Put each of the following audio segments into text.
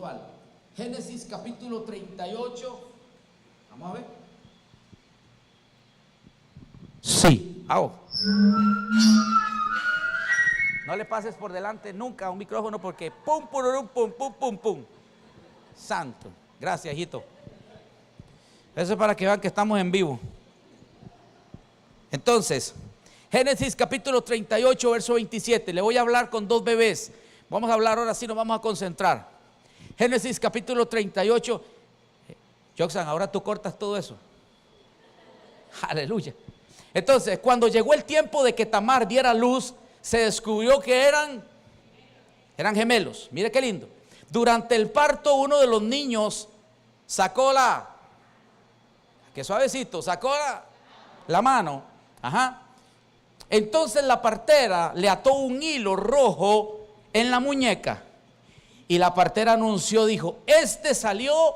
espiritual. Génesis capítulo 38. Vamos a ver. Sí. No le pases por delante nunca a un micrófono porque pum, pururum, pum, pum, pum, pum. Santo. Gracias, hijito. Eso es para que vean que estamos en vivo. Entonces, Génesis capítulo 38, verso 27. Le voy a hablar con dos bebés. Vamos a hablar ahora sí, nos vamos a concentrar. Génesis capítulo 38. Joxan, ahora tú cortas todo eso. Aleluya. Entonces, cuando llegó el tiempo de que Tamar diera luz, se descubrió que eran gemelos. Mire qué lindo. Durante el parto, uno de los niños sacó qué suavecito, sacó la mano. Ajá. Entonces la partera le ató un hilo rojo en la muñeca. Y la partera anunció, dijo: este salió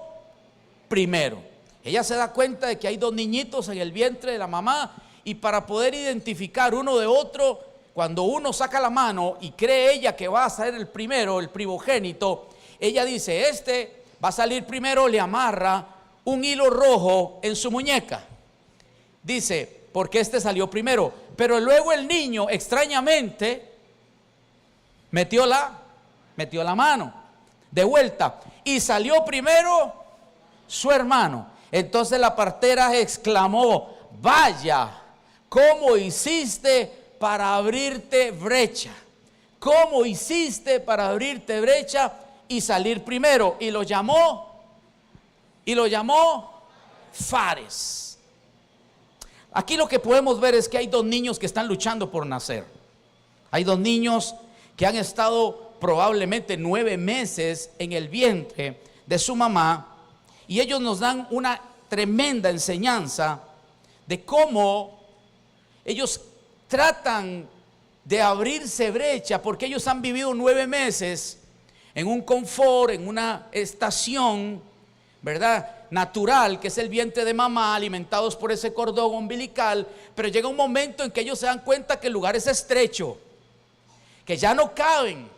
primero. Ella se da cuenta de que hay dos niñitos en el vientre de la mamá. Y para poder identificar uno de otro, cuando uno saca la mano y cree ella que va a ser el primero, el primogénito, ella dice: este va a salir primero, le amarra un hilo rojo en su muñeca. Dice, porque este salió primero. Pero luego el niño extrañamente metió la mano de vuelta y salió primero su hermano. Entonces la partera exclamó: vaya, ¿cómo hiciste para abrirte brecha? ¿Cómo hiciste para abrirte brecha y salir primero? Y lo llamó Fares. Aquí lo que podemos ver es que hay dos niños que están luchando por nacer. Hay dos niños que han estado probablemente 9 meses en el vientre de su mamá, y ellos nos dan una tremenda enseñanza de cómo ellos tratan de abrirse brecha, porque ellos han vivido 9 meses en un confort, en una estación, ¿verdad?, natural, que es el vientre de mamá, alimentados por ese cordón umbilical. Pero llega un momento en que ellos se dan cuenta que el lugar es estrecho, que ya no caben,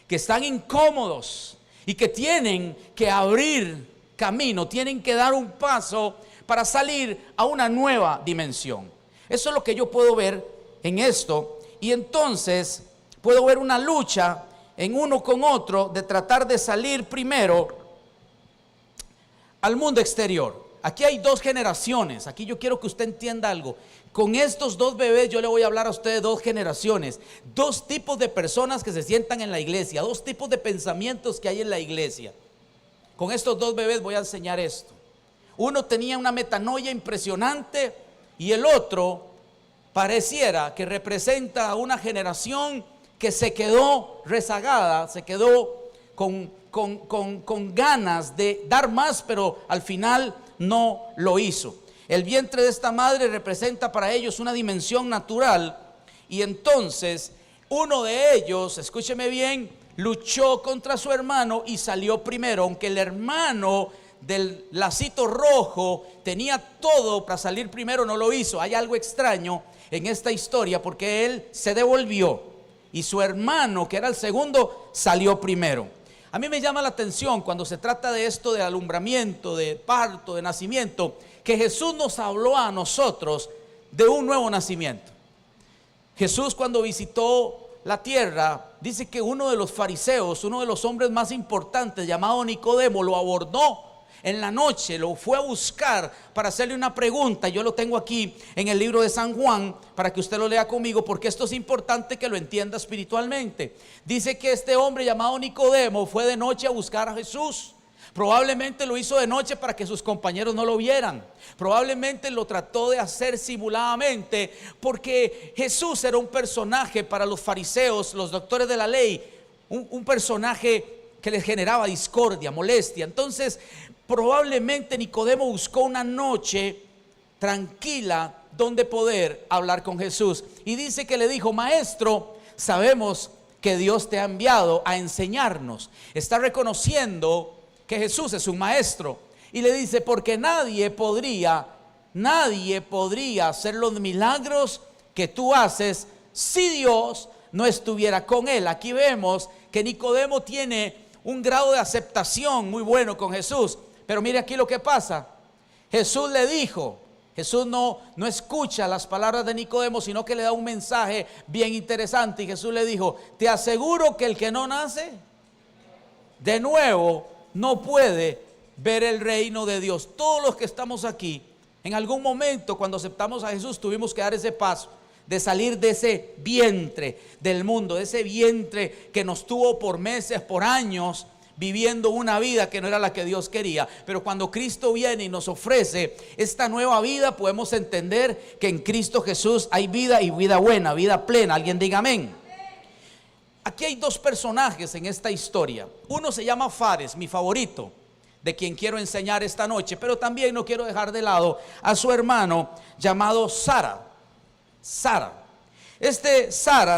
que están incómodos y que tienen que abrir camino, tienen que dar un paso para salir a una nueva dimensión. Eso es lo que yo puedo ver en esto. Y entonces puedo ver una lucha en uno con otro de tratar de salir primero al mundo exterior. Aquí hay dos generaciones. Aquí yo quiero que usted entienda algo. Con estos dos bebés yo le voy a hablar a usted de dos generaciones, dos tipos de personas que se sientan en la iglesia, dos tipos de pensamientos que hay en la iglesia. Con estos dos bebés voy a enseñar esto. Uno tenía una metanoia impresionante y el otro pareciera que representa a una generación que se quedó rezagada, se quedó con ganas de dar más, pero al final no lo hizo. El vientre de esta madre representa para ellos una dimensión natural, y entonces uno de ellos, escúcheme bien, luchó contra su hermano y salió primero. Aunque el hermano del lacito rojo tenía todo para salir primero, no lo hizo. Hay algo extraño en esta historia, porque él se devolvió y su hermano, que era el segundo, salió primero. A mí me llama la atención cuando se trata de esto de alumbramiento, de parto, de nacimiento, que Jesús nos habló a nosotros de un nuevo nacimiento. Jesús, cuando visitó la tierra, dice que uno de los fariseos, uno de los hombres más importantes, llamado Nicodemo, lo abordó en la noche, lo fue a buscar para hacerle una pregunta. Yo lo tengo aquí en el libro de San Juan para que usted lo lea conmigo, porque esto es importante que lo entienda espiritualmente. Dice que este hombre llamado Nicodemo fue de noche a buscar a Jesús. Probablemente lo hizo de noche para que sus compañeros no lo vieran. Probablemente lo trató de hacer simuladamente, porque Jesús era un personaje para los fariseos, los doctores de la ley, un personaje que les generaba discordia, molestia. Entonces probablemente Nicodemo buscó una noche tranquila donde poder hablar con Jesús. Y dice que le dijo: maestro, sabemos que Dios te ha enviado a enseñarnos. Está reconociendo que Jesús es un maestro. Y le dice: porque nadie podría hacer los milagros que tú haces si Dios no estuviera con él. Aquí vemos que Nicodemo tiene un grado de aceptación muy bueno con Jesús. Pero mire aquí lo que pasa. Jesús le dijo, Jesús no escucha las palabras de Nicodemo, sino que le da un mensaje bien interesante. Y Jesús le dijo: te aseguro que el que no nace de nuevo no puede ver el reino de Dios. Todos los que estamos aquí, en algún momento cuando aceptamos a Jesús, tuvimos que dar ese paso de salir de ese vientre del mundo, de ese vientre que nos tuvo por meses, por años, viviendo una vida que no era la que Dios quería. Pero cuando Cristo viene y nos ofrece esta nueva vida, podemos entender que en Cristo Jesús hay vida, y vida buena, vida plena. Alguien diga amén. Aquí hay dos personajes en esta historia. Uno se llama Fares, mi favorito, de quien quiero enseñar esta noche. Pero también no quiero dejar de lado a su hermano llamado Sara. Sara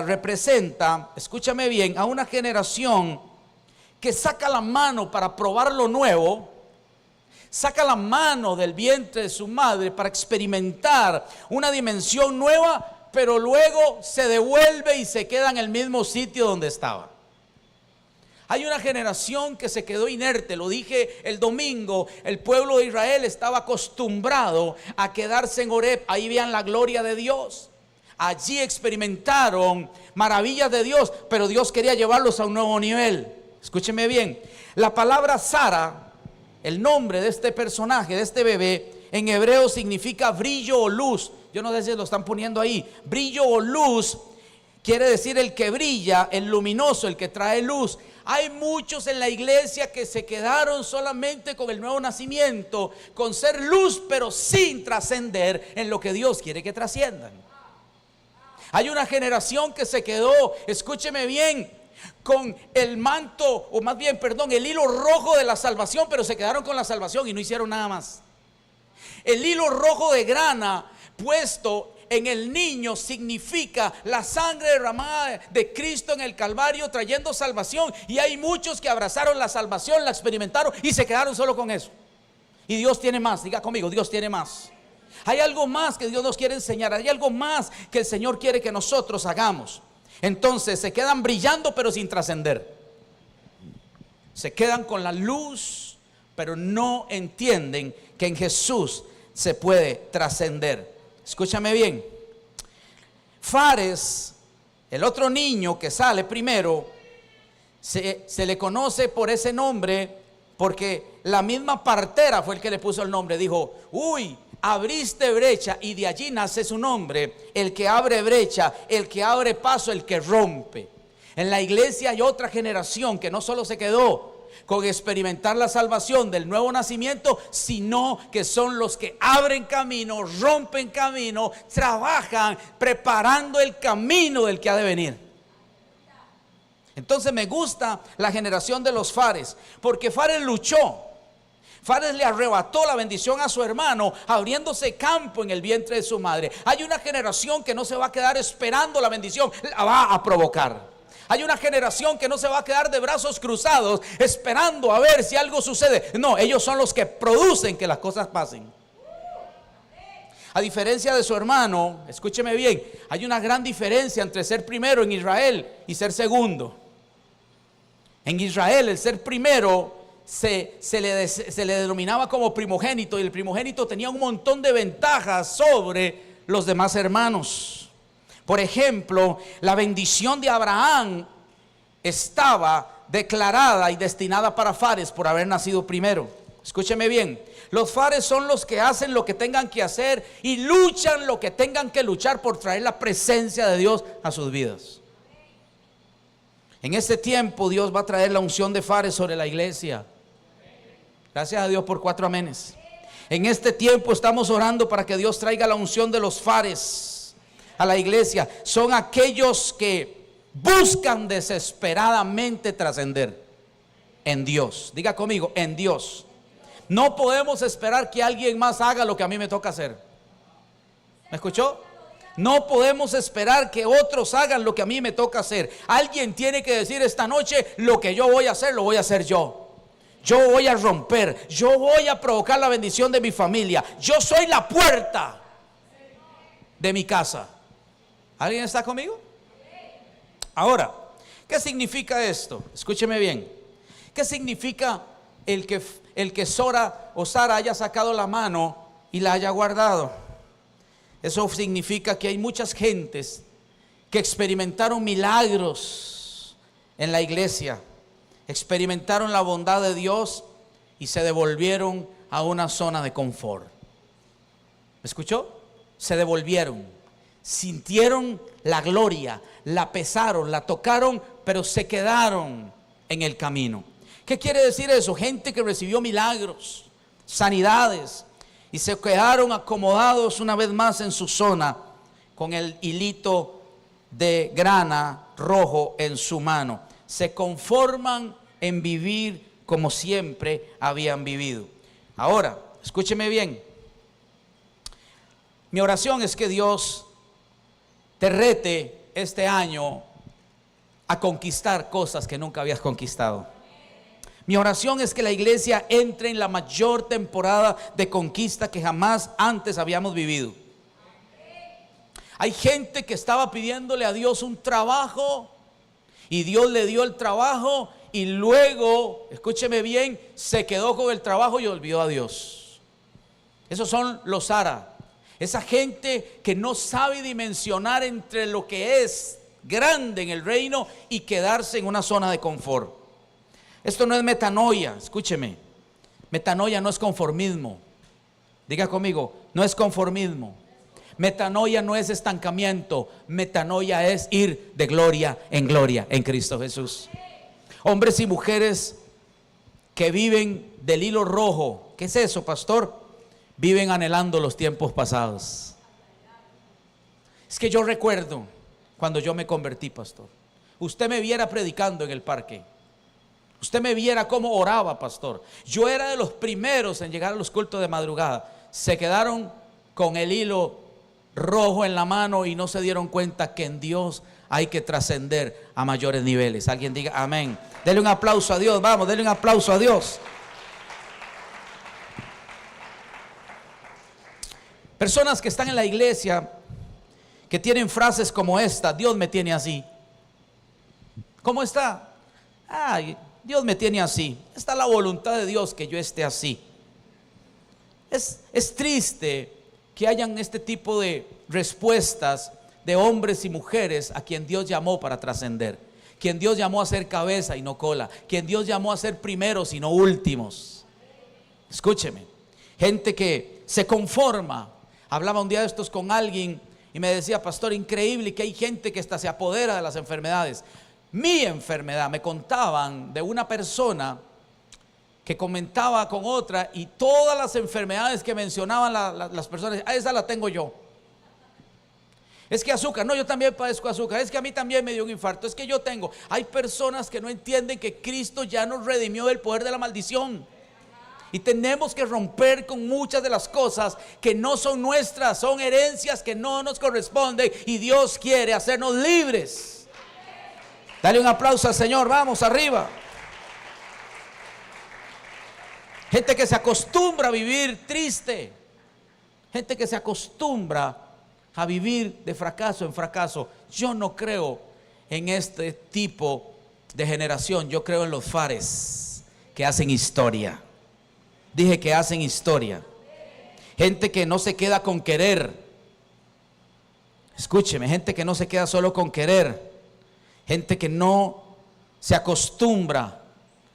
representa, escúchame bien, a una generación que saca la mano para probar lo nuevo, saca la mano del vientre de su madre para experimentar una dimensión nueva, pero luego se devuelve y se queda en el mismo sitio donde estaba. Hay una generación que se quedó inerte. Lo dije el domingo, el pueblo de Israel estaba acostumbrado a quedarse en Horeb. Ahí veían la gloria de Dios. Allí experimentaron maravillas de Dios, pero Dios quería llevarlos a un nuevo nivel. Escúcheme bien, la palabra Sara, el nombre de este personaje, de este bebé, en hebreo significa brillo o luz. Yo no sé si lo están poniendo ahí. Brillo o luz quiere decir el que brilla, el luminoso, el que trae luz. Hay muchos en la iglesia que se quedaron solamente con el nuevo nacimiento, con ser luz, pero sin trascender en lo que Dios quiere que trasciendan. Hay una generación que se quedó, escúcheme bien, con el manto, o más bien, perdón, el hilo rojo de la salvación, pero se quedaron con la salvación y no hicieron nada más. El hilo rojo de grana puesto en el niño significa la sangre derramada de Cristo en el Calvario, trayendo salvación. Y hay muchos que abrazaron la salvación, la experimentaron y se quedaron solo con eso. Y Dios tiene más, diga conmigo, Dios tiene más. Hay algo más que Dios nos quiere enseñar, hay algo más que el Señor quiere que nosotros hagamos. Entonces se quedan brillando pero sin trascender. Se quedan con la luz, pero no entienden que en Jesús se puede trascender. Escúchame bien. Fares, el otro niño que sale primero, se le conoce por ese nombre porque la misma partera fue el que le puso el nombre. Dijo: uy, abriste brecha, y de allí nace su nombre, el que abre brecha, el que abre paso, el que rompe. En la iglesia hay otra generación que no solo se quedó con experimentar la salvación del nuevo nacimiento, sino que son los que abren camino, rompen camino, trabajan preparando el camino del que ha de venir. Entonces me gusta la generación de los Fares, porque Fares luchó. Fares le arrebató la bendición a su hermano, abriéndose campo en el vientre de su madre. Hay una generación que no se va a quedar esperando la bendición, la va a provocar. Hay una generación que no se va a quedar de brazos cruzados esperando a ver si algo sucede. No, ellos son los que producen que las cosas pasen. A diferencia de su hermano, escúcheme bien, hay una gran diferencia entre ser primero en Israel y ser segundo. En Israel el ser primero se le denominaba como primogénito, y el primogénito tenía un montón de ventajas sobre los demás hermanos. Por ejemplo, la bendición de Abraham estaba declarada y destinada para Fares por haber nacido primero. Escúcheme bien, los Fares son los que hacen lo que tengan que hacer y luchan lo que tengan que luchar por traer la presencia de Dios a sus vidas. En este tiempo Dios va a traer la unción de Fares sobre la iglesia. Gracias a Dios por 4 amenes. En este tiempo estamos orando para que Dios traiga la unción de los Fares a la iglesia. Son aquellos que buscan desesperadamente trascender en Dios. Diga conmigo, en Dios. No podemos esperar que alguien más haga lo que a mí me toca hacer. ¿Me escuchó? No podemos esperar que otros hagan lo que a mí me toca hacer. Alguien tiene que decir esta noche: lo que yo voy a hacer, lo voy a hacer yo. Yo voy a romper, yo voy a provocar la bendición de mi familia. Yo soy la puerta de mi casa. ¿Alguien está conmigo? Ahora, ¿qué significa esto? Escúcheme bien. ¿Qué significa el que Sora o Sara haya sacado la mano y la haya guardado? Eso significa que hay muchas gentes que experimentaron milagros en la iglesia, experimentaron la bondad de Dios y se devolvieron a una zona de confort. ¿Me escuchó? Se devolvieron, sintieron la gloria, la pesaron, la tocaron, pero se quedaron en el camino. ¿Qué quiere decir eso? Gente que recibió milagros, sanidades, y se quedaron acomodados una vez más en su zona con el hilito de grana rojo en su mano. Se conforman en vivir como siempre habían vivido. Ahora, escúcheme bien. Mi oración es que Dios te rete este año a conquistar cosas que nunca habías conquistado. Mi oración es que la iglesia entre en la mayor temporada de conquista que jamás antes habíamos vivido. Hay gente que estaba pidiéndole a Dios un trabajo y Dios le dio el trabajo y luego, escúcheme bien, se quedó con el trabajo y olvidó a Dios. Esos son los Sara. Esa gente que no sabe dimensionar entre lo que es grande en el reino y quedarse en una zona de confort. Esto no es metanoia, escúcheme. Metanoia no es conformismo. Diga conmigo, no es conformismo. Metanoia no es estancamiento. Metanoia es ir de gloria en Cristo Jesús. Hombres y mujeres que viven del hilo rojo. ¿Qué es eso, pastor? Viven anhelando los tiempos pasados. Es que yo recuerdo cuando yo me convertí, pastor. Usted me viera predicando en el parque. Usted me viera cómo oraba, pastor. Yo era de los primeros en llegar a los cultos de madrugada. Se quedaron con el hilo rojo en la mano y no se dieron cuenta que en Dios hay que trascender a mayores niveles. Alguien diga amén. Dele un aplauso a Dios. Vamos, dele un aplauso a Dios. Personas que están en la iglesia que tienen frases como esta: Dios me tiene así. ¿Cómo está? Ay, Dios me tiene así. Está la voluntad de Dios que yo esté así. Es triste que hayan este tipo de respuestas de hombres y mujeres a quien Dios llamó para trascender, quien Dios llamó a ser cabeza y no cola, quien Dios llamó a ser primeros y no últimos. Escúcheme, gente que se conforma. Hablaba un día de estos con alguien y me decía: pastor, increíble que hay gente que hasta se apodera de las enfermedades. Mi enfermedad, me contaban de una persona que comentaba con otra y todas las enfermedades que mencionaban las personas, esa la tengo yo. Es que azúcar, no, yo también padezco azúcar. Es que a mí también me dio un infarto. Es que yo tengo. Hay personas que no entienden que Cristo ya nos redimió del poder de la maldición. Y tenemos que romper con muchas de las cosas que no son nuestras, son herencias que no nos corresponden y Dios quiere hacernos libres. Dale un aplauso al Señor, vamos arriba. Gente que se acostumbra a vivir triste. Gente que se acostumbra a vivir de fracaso en fracaso. Yo no creo en este tipo de generación. Yo creo en los fares que hacen historia. Dije que hacen historia. Gente que no se queda con querer. Escúcheme, gente que no se queda solo con querer. Gente que no se acostumbra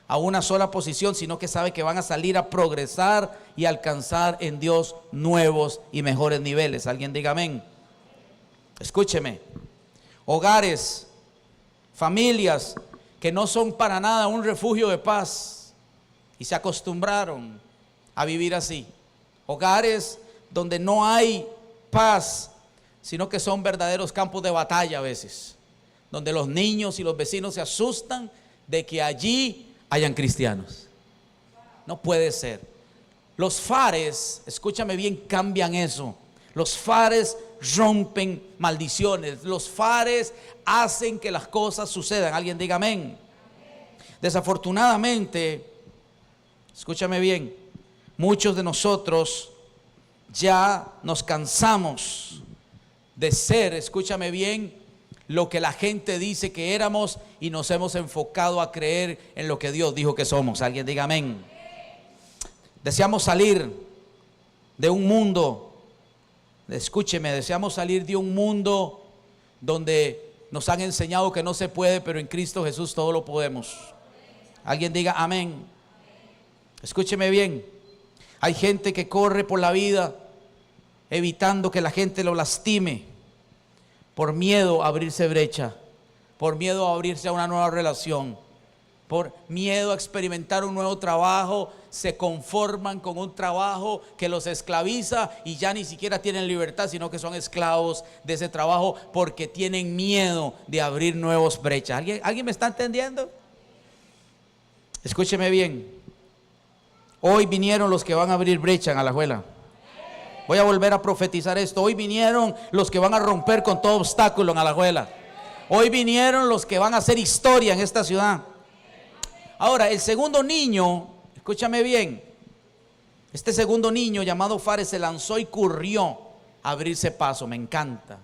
a una sola posición, sino que sabe que van a salir a progresar y alcanzar en Dios nuevos y mejores niveles. Alguien diga amén. Escúcheme, hogares, familias que no son para nada un refugio de paz y se acostumbraron a vivir así. Hogares donde no hay paz, sino que son verdaderos campos de batalla a veces, donde los niños y los vecinos se asustan de que allí hayan cristianos. No puede ser. Los fares, escúchame bien, cambian eso. Los fares rompen maldiciones. Los fares hacen que las cosas sucedan. Alguien diga amén. Desafortunadamente, escúchame bien, muchos de nosotros ya nos cansamos de ser, escúchame bien, lo que la gente dice que éramos y nos hemos enfocado a creer en lo que Dios dijo que somos. Alguien diga amén. Deseamos salir de un mundo, escúcheme, deseamos salir de un mundo donde nos han enseñado que no se puede, pero en Cristo Jesús todo lo podemos. Alguien diga amén. Escúcheme bien. Hay gente que corre por la vida evitando que la gente lo lastime, por miedo a abrirse brecha, por miedo a abrirse a una nueva relación, por miedo a experimentar un nuevo trabajo. Se conforman con un trabajo que los esclaviza y ya ni siquiera tienen libertad, sino que son esclavos de ese trabajo porque tienen miedo de abrir nuevas brechas. ¿Alguien me está entendiendo? Escúcheme bien. Hoy vinieron los que van a abrir brecha en Alajuela. Voy a volver a profetizar esto. Hoy vinieron los que van a romper con todo obstáculo en Alajuela. Hoy vinieron los que van a hacer historia en esta ciudad. Ahora, el segundo niño, escúchame bien. Este segundo niño llamado Fares se lanzó y corrió a abrirse paso. Me encanta.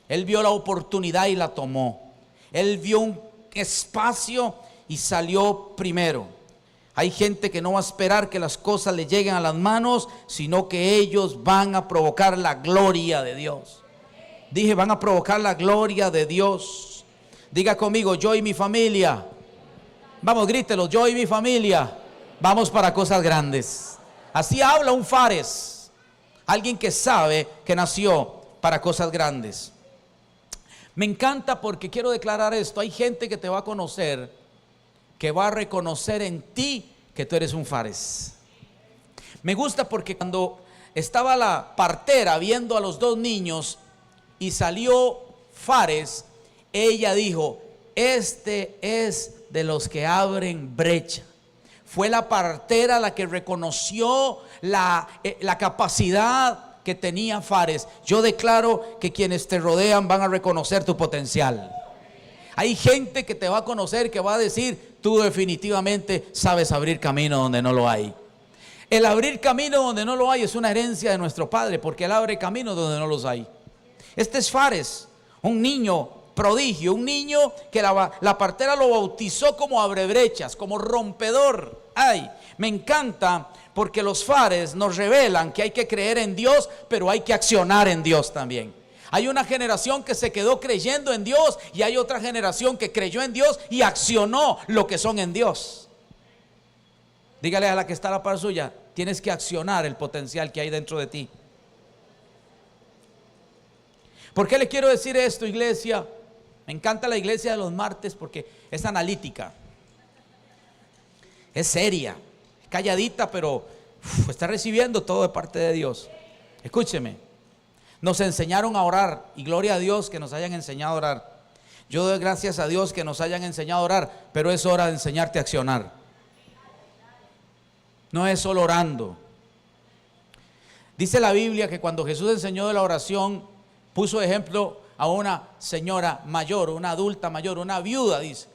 Él vio la oportunidad y la tomó. Él vio un espacio y salió primero. Hay gente que no va a esperar que las cosas le lleguen a las manos, sino que ellos van a provocar la gloria de Dios. Dije, van a provocar la gloria de Dios. Diga conmigo, yo y mi familia. Vamos, grítelo, yo y mi familia vamos para cosas grandes. Así habla un Fares, alguien que sabe que nació para cosas grandes. Me encanta porque quiero declarar esto. Hay gente que te va a conocer, que va a reconocer en ti que tú eres un Fares. Me gusta porque cuando estaba la partera viendo a los dos niños y salió Fares, ella dijo, este es de los que abren brecha. Fue la partera la que reconoció la capacidad que tenía Fares. Yo declaro que quienes te rodean van a reconocer tu potencial. Hay gente que te va a conocer, que va a decir, tú definitivamente sabes abrir camino donde no lo hay. El abrir camino donde no lo hay es una herencia de nuestro Padre, porque Él abre camino donde no los hay. Este es Fares, un niño prodigio, un niño que la partera lo bautizó como abrebrechas, como rompedor. Ay, me encanta porque los Fares nos revelan que hay que creer en Dios, pero hay que accionar en Dios también. Hay una generación que se quedó creyendo en Dios y hay otra generación que creyó en Dios y accionó lo que son en Dios. Dígale a la que está a la par suya, tienes que accionar el potencial que hay dentro de ti. ¿Por qué le quiero decir esto, iglesia? Me encanta la iglesia de los martes porque es analítica, es seria, es calladita, pero está recibiendo todo de parte de Dios. Escúcheme. Nos enseñaron a orar y gloria a Dios que nos hayan enseñado a orar. Yo doy gracias a Dios que nos hayan enseñado a orar, pero es hora de enseñarte a accionar. No es solo orando. Dice la Biblia que cuando Jesús enseñó de la oración, puso ejemplo a una señora mayor, una adulta mayor, una viuda, dice.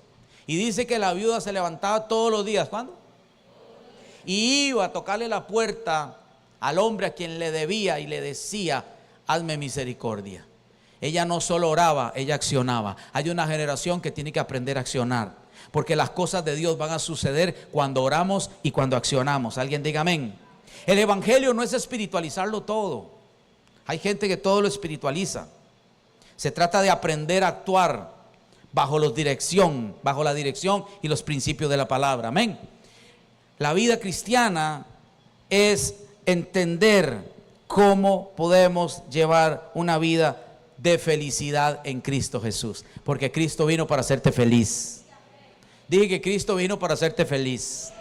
Y dice que la viuda se levantaba todos los días. ¿Cuándo? Y iba a tocarle la puerta al hombre a quien le debía y le decía, hazme misericordia. Ella no solo oraba, ella accionaba. Hay una generación que tiene que aprender a accionar, porque las cosas de Dios van a suceder cuando oramos y cuando accionamos. Alguien diga amén. El evangelio no es espiritualizarlo todo. Hay gente que todo lo espiritualiza. Se trata de aprender a actuar bajo la dirección y los principios de la palabra. Amén. La vida cristiana es entender cómo podemos llevar una vida de felicidad en Cristo Jesús, porque Cristo vino para hacerte feliz. Dije que Cristo vino para hacerte feliz.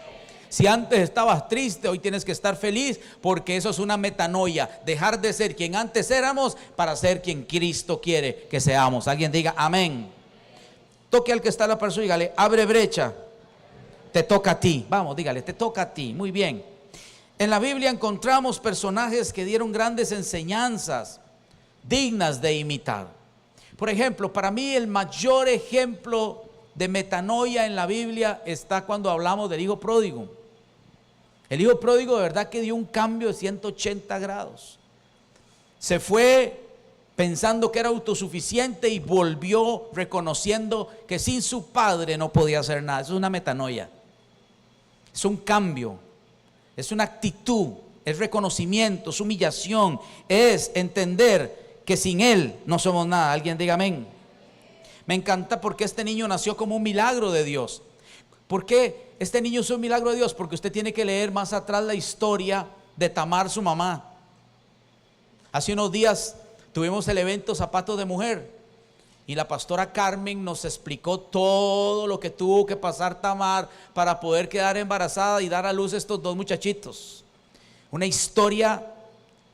Si antes estabas triste, hoy tienes que estar feliz, porque eso es una metanoia, dejar de ser quien antes éramos para ser quien Cristo quiere que seamos. Alguien diga amén. Toque al que está a la persona y dígale, abre brecha, te toca a ti. Vamos, dígale, te toca a ti. Muy bien. En la Biblia encontramos personajes que dieron grandes enseñanzas dignas de imitar. Por ejemplo, para mí el mayor ejemplo de metanoia en la Biblia está cuando hablamos del hijo pródigo. El hijo pródigo de verdad que dio un cambio de 180 grados. Se fue pensando que era autosuficiente y volvió reconociendo que sin su padre no podía hacer nada. Eso es una metanoia, es un cambio, es una actitud, es reconocimiento, es humillación, es entender que sin él no somos nada. Alguien diga amén. Me encanta porque este niño nació como un milagro de Dios. ¿Por qué este niño es un milagro de Dios? Porque usted tiene que leer más atrás la historia de Tamar, su mamá. Hace unos días tuvimos el evento Zapatos de Mujer y la pastora Carmen nos explicó todo lo que tuvo que pasar Tamar para poder quedar embarazada y dar a luz a estos dos muchachitos. Una historia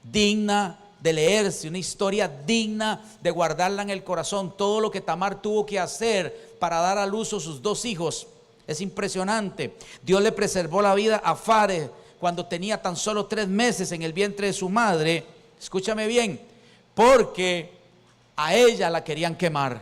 digna de leerse, una historia digna de guardarla en el corazón. Todo lo que Tamar tuvo que hacer para dar a luz a sus dos hijos es impresionante. Dios le preservó la vida a Fares cuando tenía tan solo 3 meses en el vientre de su madre. Escúchame bien, porque a ella la querían quemar,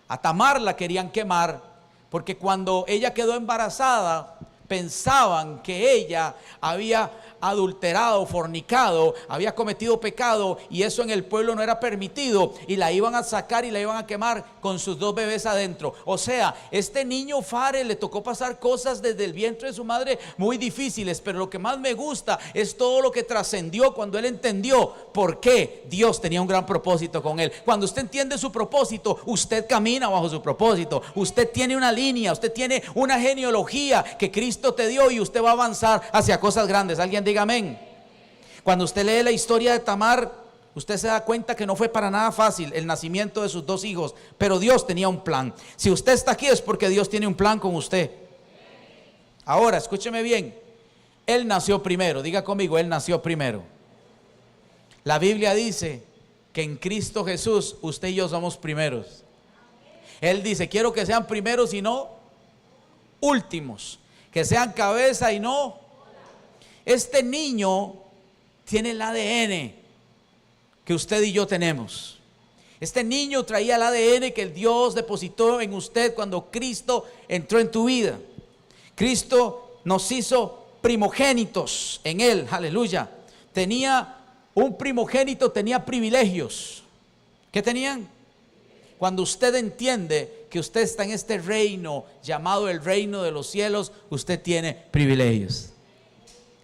a Tamar la querían quemar, porque cuando ella quedó embarazada pensaban que ella había adulterado, fornicado, había cometido pecado, y eso en el pueblo no era permitido, y la iban a sacar y la iban a quemar con sus 2 bebés adentro. O sea, este niño Fares le tocó pasar cosas desde el vientre de su madre muy difíciles, pero lo que más me gusta es todo lo que trascendió cuando él entendió por qué Dios tenía un gran propósito con él. Cuando usted entiende su propósito, usted camina bajo su propósito, usted tiene una línea, usted tiene una genealogía que Cristo te dio y usted va a avanzar hacia cosas grandes. Alguien diga amén. Cuando usted lee la historia de Tamar, usted se da cuenta que no fue para nada fácil el nacimiento de sus 2 hijos, pero Dios tenía un plan. Si usted está aquí es porque Dios tiene un plan con usted. Ahora, escúcheme bien, él nació primero. Diga conmigo, él nació primero. La Biblia dice que en Cristo Jesús usted y yo somos primeros. Él dice, quiero que sean primeros y no últimos, que sean cabeza y no. Este niño tiene el ADN que usted y yo tenemos. Este niño traía el ADN que el Dios depositó en usted cuando Cristo entró en tu vida. Cristo nos hizo primogénitos en él, aleluya. Tenía un primogénito, tenía privilegios. ¿Qué tenían? Cuando usted entiende que usted está en este reino llamado el reino de los cielos, usted tiene privilegios.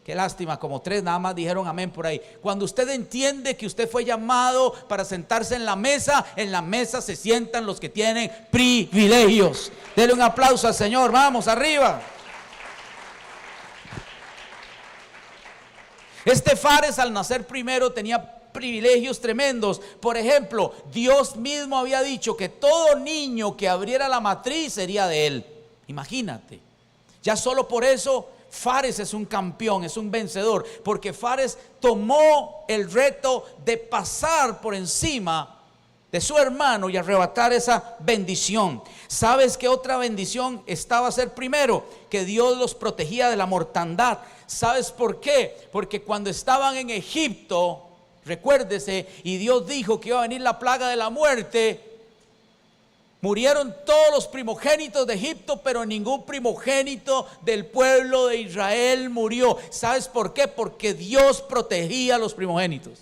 Qué lástima, como 3 nada más dijeron amén por ahí. Cuando usted entiende que usted fue llamado para sentarse en la mesa se sientan los que tienen privilegios. Denle un aplauso al Señor, vamos arriba. Este Fares al nacer primero tenía privilegios tremendos. Por ejemplo, Dios mismo había dicho que todo niño que abriera la matriz sería de él. Imagínate, ya solo por eso Fares es un campeón, es un vencedor, porque Fares tomó el reto de pasar por encima de su hermano y arrebatar esa bendición. ¿Sabes qué otra bendición estaba a ser primero? Que Dios los protegía de la mortandad. ¿Sabes por qué? Porque cuando estaban en Egipto, recuérdese, y Dios dijo que iba a venir la plaga de la muerte, murieron todos los primogénitos de Egipto, pero ningún primogénito del pueblo de Israel murió. ¿Sabes por qué? Porque Dios protegía a los primogénitos.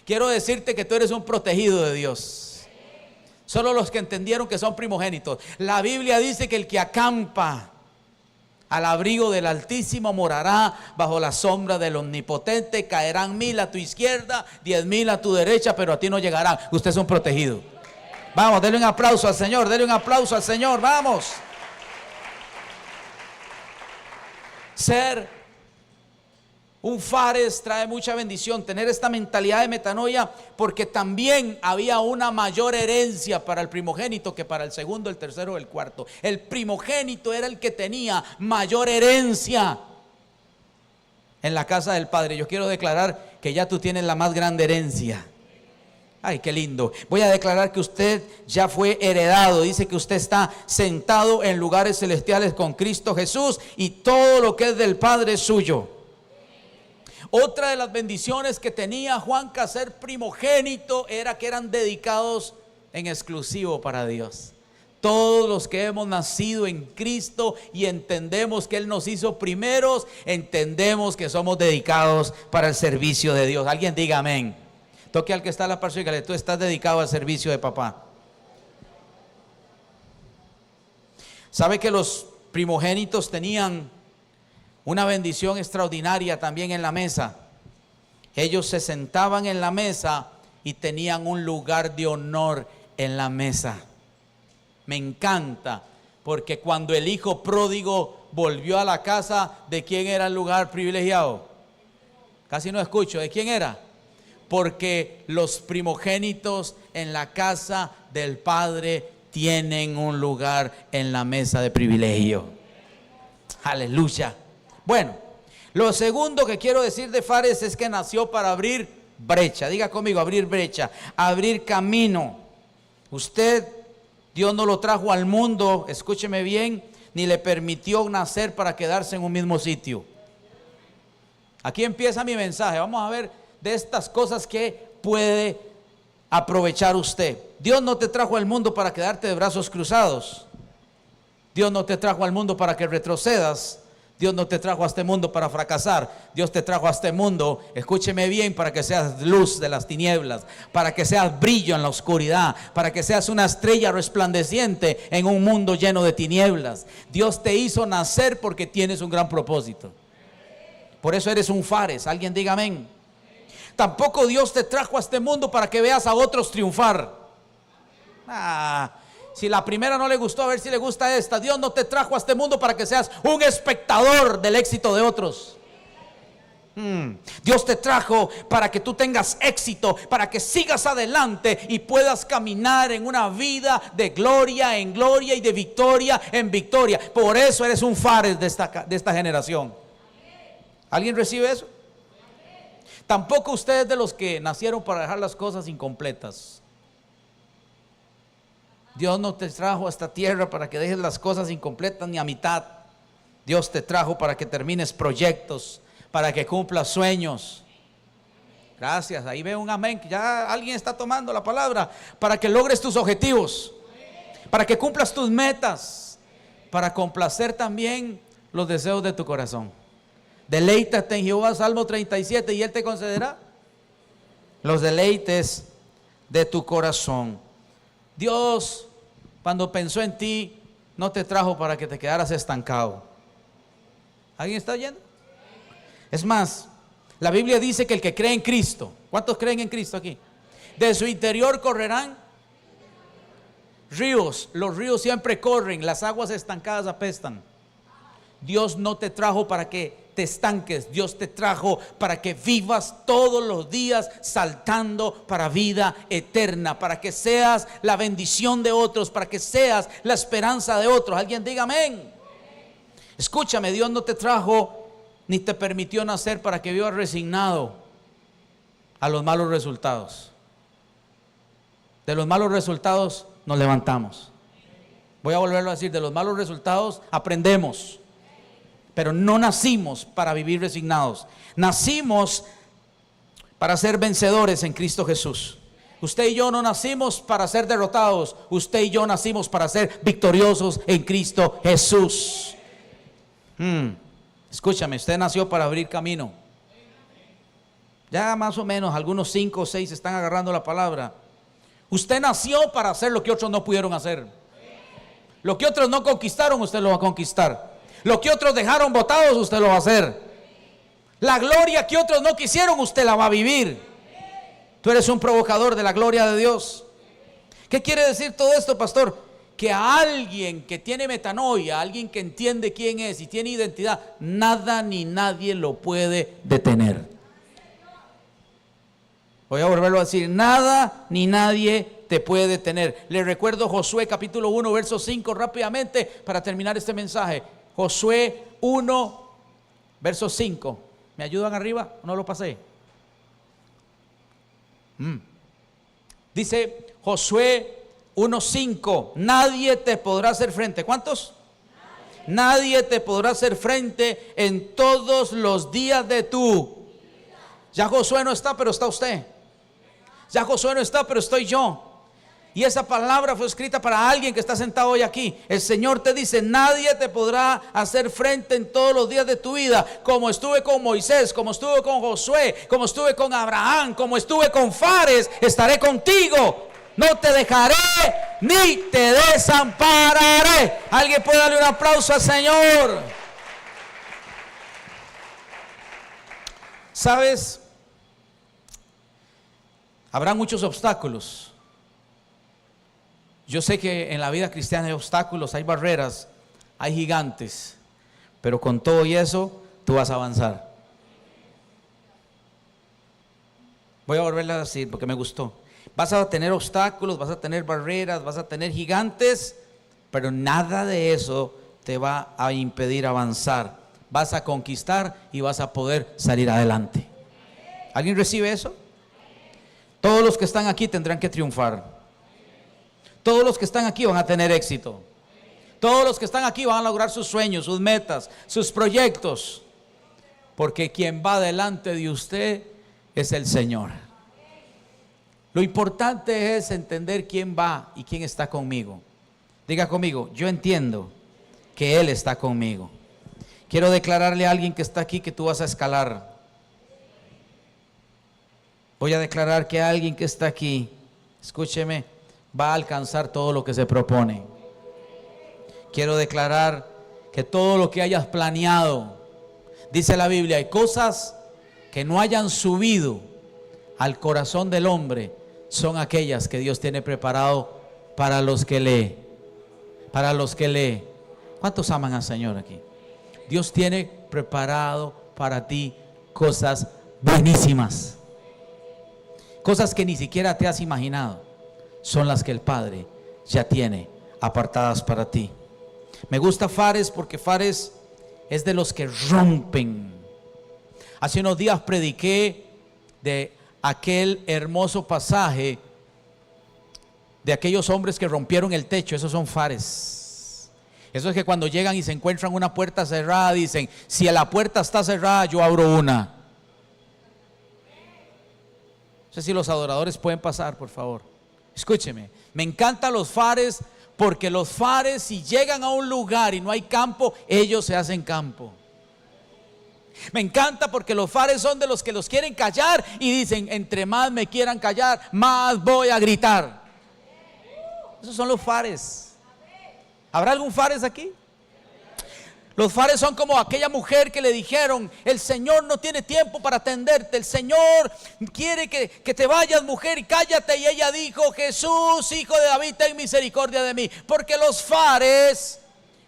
Quiero decirte que tú eres un protegido de Dios. Solo los que entendieron que son primogénitos. La Biblia dice que el que acampa al abrigo del Altísimo morará bajo la sombra del Omnipotente. Caerán 1000 a tu izquierda, 10,000 a tu derecha, pero a ti no llegarán. Usted es un protegido. Vamos, denle un aplauso al Señor, denle un aplauso al Señor, vamos. Ser un Fares trae mucha bendición, tener esta mentalidad de metanoia, porque también había una mayor herencia para el primogénito que para el segundo, el tercero o el cuarto. El primogénito era el que tenía mayor herencia en la casa del Padre. Yo quiero declarar que ya tú tienes la más grande herencia. Ay, qué lindo. Voy a declarar que usted ya fue heredado. Dice que usted está sentado en lugares celestiales con Cristo Jesús, y todo lo que es del Padre es suyo. Otra de las bendiciones que tenía Juanca, ser primogénito, era que eran dedicados en exclusivo para Dios. Todos los que hemos nacido en Cristo y entendemos que Él nos hizo primeros, entendemos que somos dedicados para el servicio de Dios. Alguien diga amén. Toque al que está a la par suya y dígale: tú estás dedicado al servicio de papá. ¿Sabe que los primogénitos tenían una bendición extraordinaria también en la mesa? Ellos se sentaban en la mesa y tenían un lugar de honor en la mesa. Me encanta, porque cuando el hijo pródigo volvió a la casa, ¿de quién era el lugar privilegiado? Casi no escucho, ¿de quién era? Porque los primogénitos en la casa del Padre tienen un lugar en la mesa de privilegio. Aleluya. Bueno, lo segundo que quiero decir de Fares es que nació para abrir brecha. Diga conmigo: abrir brecha, abrir camino. Usted, Dios no lo trajo al mundo, escúcheme bien, ni le permitió nacer para quedarse en un mismo sitio. Aquí empieza mi mensaje. Vamos a ver de estas cosas que puede aprovechar usted. Dios no te trajo al mundo para quedarte de brazos cruzados. Dios no te trajo al mundo para que retrocedas. Dios no te trajo a este mundo para fracasar. Dios te trajo a este mundo, escúcheme bien, para que seas luz de las tinieblas, para que seas brillo en la oscuridad, para que seas una estrella resplandeciente en un mundo lleno de tinieblas. Dios te hizo nacer porque tienes un gran propósito. Por eso eres un Fares. Alguien diga amén. Tampoco Dios te trajo a este mundo para que veas a otros triunfar. Si la primera no le gustó, a ver si le gusta esta. Dios no te trajo a este mundo para que seas un espectador del éxito de otros. Dios te trajo para que tú tengas éxito, para que sigas adelante y puedas caminar en una vida de gloria en gloria y de victoria en victoria. Por eso eres un Fares de esta generación. ¿Alguien recibe eso? Tampoco usted es de los que nacieron para dejar las cosas incompletas. Dios no te trajo a esta tierra para que dejes las cosas incompletas ni a mitad. Dios te trajo para que termines proyectos, para que cumplas sueños. Gracias, ahí veo un amén, que ya alguien está tomando la palabra. Para que logres tus objetivos, para que cumplas tus metas, para complacer también los deseos de tu corazón. Deleítate en Jehová, Salmo 37, y Él te concederá los deleites de tu corazón. Dios, cuando pensó en ti, no te trajo para que te quedaras estancado. ¿Alguien está oyendo? Es más, la Biblia dice que el que cree en Cristo, ¿cuántos creen en Cristo aquí? De su interior correrán ríos. Los ríos siempre corren, las aguas estancadas apestan. Dios no te trajo para que te estanques. Dios te trajo para que vivas todos los días saltando para vida eterna, para que seas la bendición de otros, para que seas la esperanza de otros. Alguien diga amén. Escúchame, Dios no te trajo ni te permitió nacer para que vivas resignado a los malos resultados. De los malos resultados nos levantamos. Voy a volverlo a decir: de los malos resultados aprendemos. Pero no nacimos para vivir resignados. Nacimos para ser vencedores en Cristo Jesús. Usted y yo no nacimos para ser derrotados. Usted y yo nacimos para ser victoriosos en Cristo Jesús. Escúchame, usted nació para abrir camino. Ya más o menos algunos 5 o 6 están agarrando la palabra. Usted nació para hacer lo que otros no pudieron hacer. Lo que otros no conquistaron, usted lo va a conquistar. Lo que otros dejaron botados, usted lo va a hacer. La gloria que otros no quisieron, usted la va a vivir. Tú eres un provocador de la gloria de Dios. ¿Qué quiere decir todo esto, pastor? Que a alguien que tiene metanoia, a alguien que entiende quién es y tiene identidad, nada ni nadie lo puede detener. Voy a volverlo a decir: nada ni nadie te puede detener. Le recuerdo Josué capítulo 1 verso 5 rápidamente para terminar este mensaje. Josué 1 verso 5. ¿Me ayudan arriba? ¿No lo pasé? Dice Josué 1:5: nadie te podrá hacer frente. ¿Cuántos? Nadie te podrá hacer frente en todos los días de tu. Ya Josué no está, pero está usted. Ya Josué no está, pero estoy yo. Y esa palabra fue escrita para alguien que está sentado hoy aquí. El Señor te dice: nadie te podrá hacer frente en todos los días de tu vida. Como estuve con Moisés, como estuve con Josué, como estuve con Abraham, como estuve con Fares, estaré contigo. No te dejaré ni te desampararé. Alguien puede darle un aplauso al Señor. ¿Sabes? Habrá muchos obstáculos. Yo sé que en la vida cristiana hay obstáculos, hay barreras, hay gigantes, pero con todo y eso tú vas a avanzar. Voy a volverla a decir porque me gustó. Vas a tener obstáculos, vas a tener barreras, vas a tener gigantes, pero nada de eso te va a impedir avanzar. Vas a conquistar y vas a poder salir adelante. ¿Alguien recibe eso? Todos los que están aquí tendrán que triunfar. Todos los que están aquí van a tener éxito. Todos los que están aquí van a lograr sus sueños, sus metas, sus proyectos. Porque quien va delante de usted es el Señor. Lo importante es entender quién va y quién está conmigo. Diga conmigo: yo entiendo que Él está conmigo. Quiero declararle a alguien que está aquí que tú vas a escalar. Voy a declarar que alguien que está aquí, escúcheme, va a alcanzar todo lo que se propone. Quiero declarar que todo lo que hayas planeado, dice la Biblia, hay cosas que no hayan subido al corazón del hombre, son aquellas que Dios tiene preparado para los que lee. Para los que lee. ¿Cuántos aman al Señor aquí? Dios tiene preparado para ti cosas buenísimas. Cosas que ni siquiera te has imaginado. Son las que el Padre ya tiene apartadas para ti. Me gusta Fares porque Fares es de los que rompen. Hace unos días prediqué de aquel hermoso pasaje de aquellos hombres que rompieron el techo. Esos son Fares. Eso es que cuando llegan y se encuentran una puerta cerrada, dicen: si la puerta está cerrada, yo abro una. No sé si los adoradores pueden pasar, por favor. Escúcheme, me encantan los Fares, porque los Fares, si llegan a un lugar y no hay campo, ellos se hacen campo. Me encanta porque los Fares son de los que los quieren callar y dicen: entre más me quieran callar, más voy a gritar. Esos son los Fares. ¿Habrá algún Fares aquí? Los Fares son como aquella mujer que le dijeron: el Señor no tiene tiempo para atenderte, el Señor quiere que te vayas, mujer, y cállate. Y ella dijo: Jesús, hijo de David, ten misericordia de mí. Porque los Fares,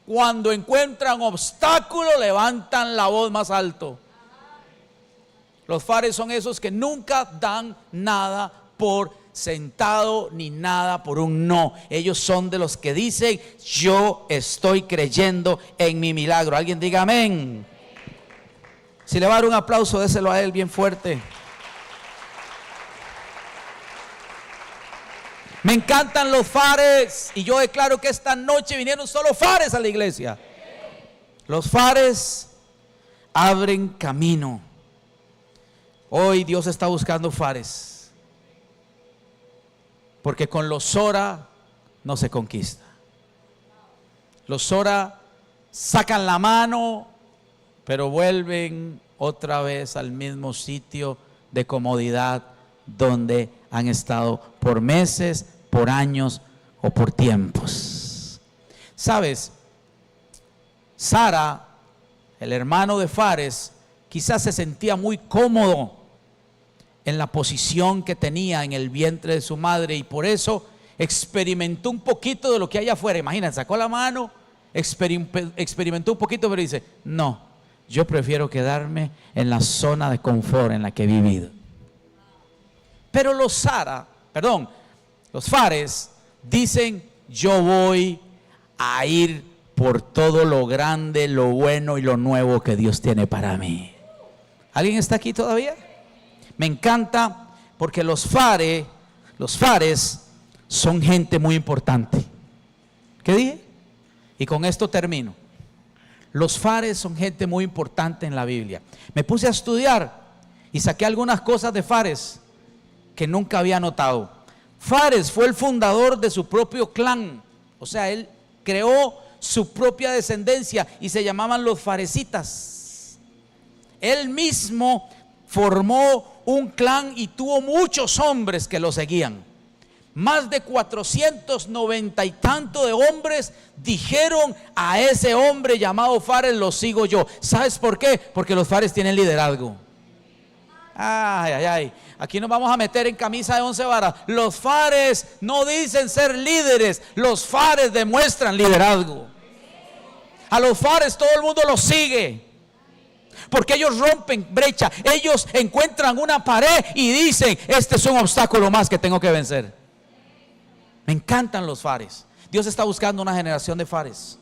cuando encuentran obstáculos, levantan la voz más alto. Los Fares son esos que nunca dan nada por sentado ni nada por un no. Ellos son de los que dicen: yo estoy creyendo en mi milagro. Alguien diga amén. Si le va a dar un aplauso, déselo a él bien fuerte. Me encantan los Fares, y yo declaro que esta noche vinieron solo Fares a la iglesia. Los Fares abren camino. Hoy Dios está buscando Fares. Porque con los Zora no se conquista. Los Zora sacan la mano, pero vuelven otra vez al mismo sitio de comodidad donde han estado por meses, por años o por tiempos. ¿Sabes? Sara, el hermano de Fares, quizás se sentía muy cómodo en la posición que tenía en el vientre de su madre, y por eso experimentó un poquito de lo que hay afuera. Imagínate, sacó la mano, experimentó un poquito, pero dice: no, yo prefiero quedarme en la zona de confort en la que he vivido. Pero los Fares dicen: yo voy a ir por todo lo grande, lo bueno y lo nuevo que Dios tiene para mí. ¿Alguien está aquí todavía? Me encanta porque los Fares son gente muy importante. ¿Qué dije? Y con esto termino. Los Fares son gente muy importante en la Biblia. Me puse a estudiar y saqué algunas cosas de Fares que nunca había notado. Fares fue el fundador de su propio clan. O sea, él creó su propia descendencia y se llamaban los faresitas. Él mismo formó un clan y tuvo muchos hombres que lo seguían. Más de 490 y tanto de hombres dijeron: a ese hombre llamado Fares lo sigo yo. ¿Sabes por qué? Porque los Fares tienen liderazgo. Ay, ay, ay. Aquí nos vamos a meter en camisa de 11 varas. Los Fares no dicen ser líderes. Los Fares demuestran liderazgo. A los Fares todo el mundo los sigue, porque ellos rompen brecha. Ellos encuentran una pared y dicen: este es un obstáculo más que tengo que vencer. Me encantan los Fares. Dios está buscando una generación de Fares.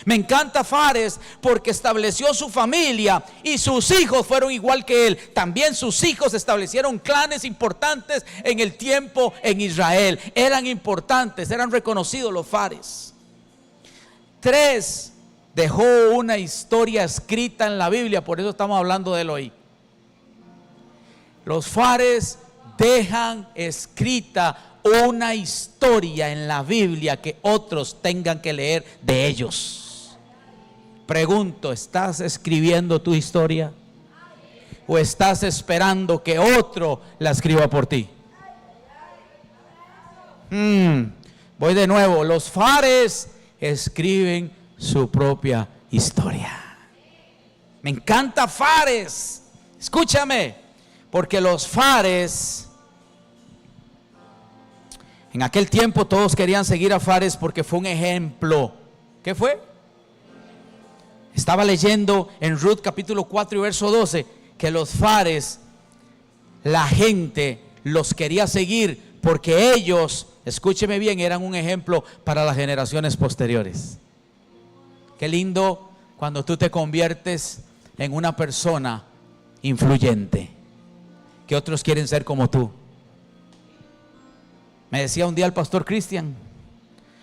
Me encanta Fares porque estableció su familia y sus hijos fueron igual que él. También sus hijos establecieron clanes importantes en el tiempo en Israel. Eran importantes, eran reconocidos los Fares. 3, dejó una historia escrita en la Biblia, por eso estamos hablando de él hoy. Los Fares dejan escrita una historia en la Biblia que otros tengan que leer de ellos. Pregunto, ¿estás escribiendo tu historia? ¿O estás esperando que otro la escriba por ti? Voy de nuevo. Los Fares escriben su propia historia. Me encanta Fares. Escúchame, porque los Fares, en aquel tiempo todos querían seguir a Fares porque fue un ejemplo. ¿Qué fue? Estaba leyendo en Ruth capítulo 4 y verso 12 que los Fares, la gente los quería seguir porque ellos, escúcheme bien, eran un ejemplo para las generaciones posteriores. Qué lindo cuando tú te conviertes en una persona influyente, que otros quieren ser como tú. Me decía un día el pastor Cristian: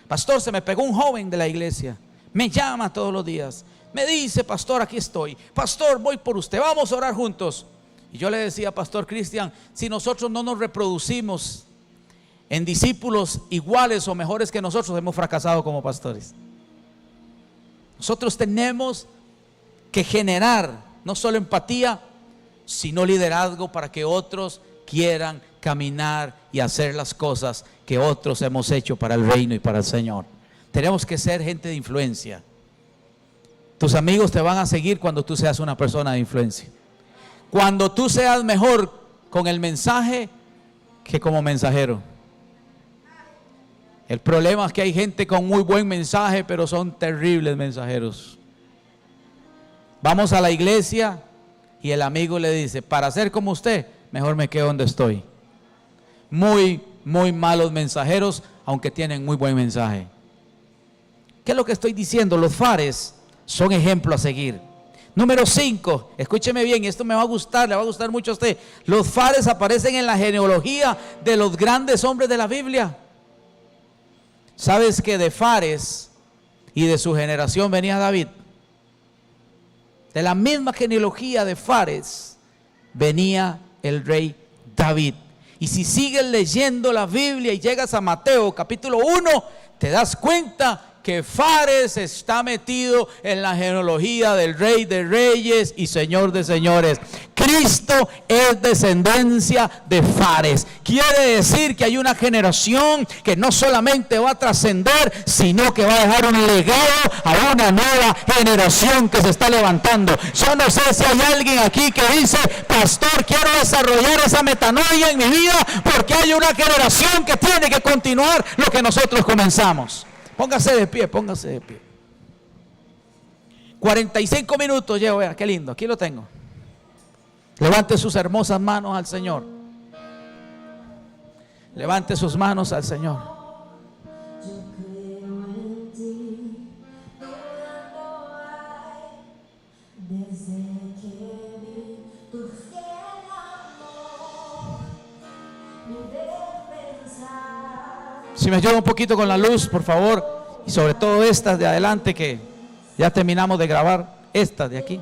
pastor, se me pegó un joven de la iglesia, me llama todos los días, me dice: pastor, aquí estoy, pastor, voy por usted, vamos a orar juntos. Y yo le decía: pastor Cristian, si nosotros no nos reproducimos en discípulos iguales o mejores que nosotros, hemos fracasado como pastores. Nosotros tenemos que generar no solo empatía, sino liderazgo para que otros quieran caminar y hacer las cosas que otros hemos hecho para el reino y para el Señor. Tenemos que ser gente de influencia. Tus amigos te van a seguir cuando tú seas una persona de influencia. Cuando tú seas mejor con el mensaje que como mensajero. El problema es que hay gente con muy buen mensaje, pero son terribles mensajeros. Vamos a la iglesia y el amigo le dice: para ser como usted, mejor me quedo donde estoy. Muy malos mensajeros, aunque tienen muy buen mensaje. ¿Qué es lo que estoy diciendo? Los Fares son ejemplo a seguir. Número 5, escúcheme bien, esto me va a gustar, le va a gustar mucho a usted. Los Fares aparecen en la genealogía de los grandes hombres de la Biblia. ¿Sabes que de Fares y de su generación venía David? De la misma genealogía de Fares venía el rey David. Y si sigues leyendo la Biblia y llegas a Mateo capítulo 1, te das cuenta que Fares está metido en la genealogía del Rey de Reyes y Señor de Señores. Cristo es descendencia de Fares. Quiere decir que hay una generación que no solamente va a trascender, sino que va a dejar un legado a una nueva generación que se está levantando. Yo no sé si hay alguien aquí que dice: pastor, quiero desarrollar esa metanoia en mi vida porque hay una generación que tiene que continuar lo que nosotros comenzamos. Póngase de pie, póngase de pie. 45 minutos llevo, vea, qué lindo, aquí lo tengo. Levante sus hermosas manos al Señor. Levante sus manos al Señor. Si me ayuda un poquito con la luz, por favor. Y sobre todo estas de adelante, que ya terminamos de grabar. Estas de aquí.